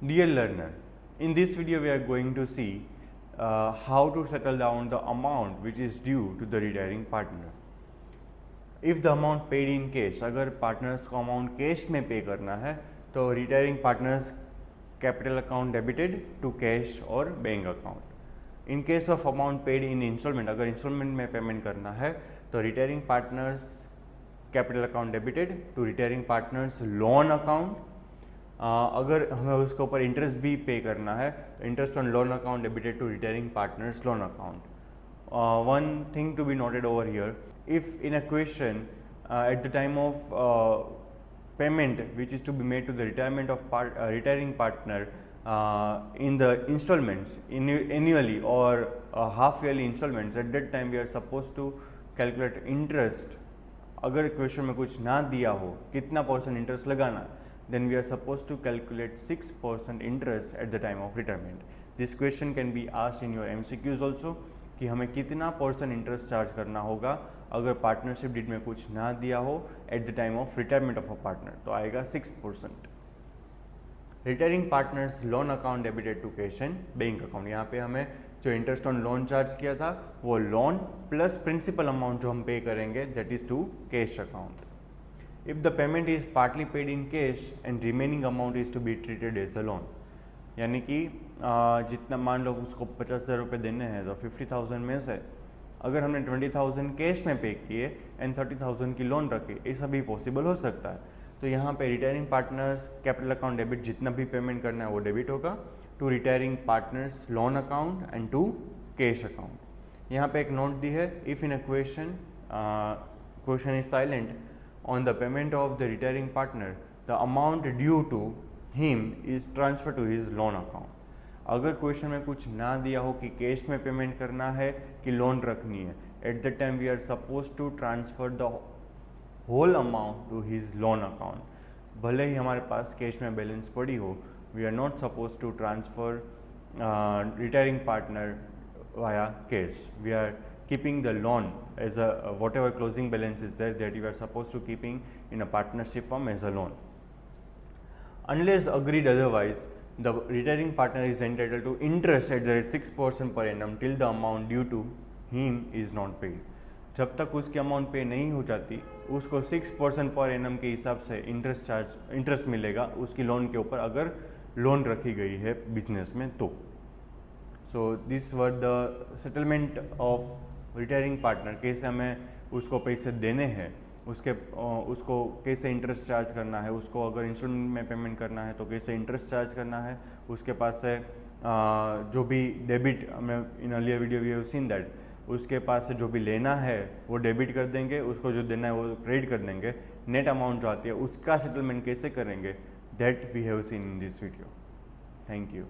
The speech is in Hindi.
Dear learner, in this video we are going to see how to settle down the amount which is due to the retiring partner. If the amount paid in cash, अगर पार्टनर्स को अमाउंट कैश में पे करना है तो retiring partners capital account debited to cash और bank account. In case of amount paid in instalment, अगर इंस्टॉलमेंट में पेमेंट करना है तो retiring partners capital account debited to retiring partners loan account. अगर हमें उसके ऊपर इंटरेस्ट भी पे करना है तो interest on loan account debited to retiring partners loan account. One thing to be noted over here, if in a question at the time of payment which is to be made to the retirement of retiring partner in the installments annually or half yearly installments, at that time we are supposed to calculate interest. अगर क्वेश्चन में कुछ ना दिया हो कितना परसेंट इंटरेस्ट लगाना, then we are supposed to calculate 6% interest at the time of retirement. This question can be asked in your MCQs also कि हमें कितना परसेंट इंटरेस्ट चार्ज करना होगा अगर पार्टनरशिप डीड में कुछ ना दिया हो at the time of retirement of a partner, तो आएगा 6%. Retiring partners loan account debited to cash and bank account. यहाँ पे हमें जो इंटरेस्ट ऑन लोन चार्ज किया था वो लोन प्लस प्रिंसिपल अमाउंट जो हम पे करेंगे that is to cash account. If the payment is partly paid in cash and remaining amount is to be treated as a loan, यानी कि जितना मान लो उसको 50,000 रुपये देने हैं तो 50,000 में से अगर हमने 20,000 कैश में पे किए एंड 30,000 की लोन रखी, ऐसा भी पॉसिबल हो सकता है. तो यहाँ पे retiring partners capital account debit जितना भी पेमेंट करना है वो डेबिट होगा to retiring partners loan account and to cash account. यहाँ पे एक नोट दी है, if in a question is silent on the payment of the retiring partner the amount due to him is transfer to his loan account. अगर क्वेश्चन में कुछ ना दिया हो कि कैश में पेमेंट करना है कि लोन रखनी है, at the time we are suppose to transfer the whole amount to his loan account. भले ही हमारे पास कैश में बैलेंस पड़ी हो, we are not suppose to transfer retiring partner via cash. We are keeping the loan as a whatever closing balance is there that you are supposed to keeping in a partnership firm as a loan. Unless agreed otherwise, the retiring partner is entitled to interest at the rate 6% per annum till the amount due to him is not paid. जब तक उसकी अमाउंट पे नहीं हो जाती उसको 6% पर एनम के हिसाब से इंटरेस्ट मिलेगा उसकी लोन के ऊपर, अगर लोन रखी गई है बिजनेस में तो. So this were the settlement of retiring partner. कैसे हमें उसको पैसे देने हैं, उसको कैसे इंटरेस्ट चार्ज करना है, उसको अगर इंस्टॉलमेंट में पेमेंट करना है तो कैसे इंटरेस्ट चार्ज करना है, उसके पास से जो भी डेबिट, हमें in earlier video we have seen that, उसके पास से जो भी लेना है वो डेबिट कर देंगे, उसको जो देना है वो क्रेडिट कर देंगे. नेट अमाउंट जो आती है उसका सेटलमेंट कैसे करेंगे that we have seen in this video. Thank you.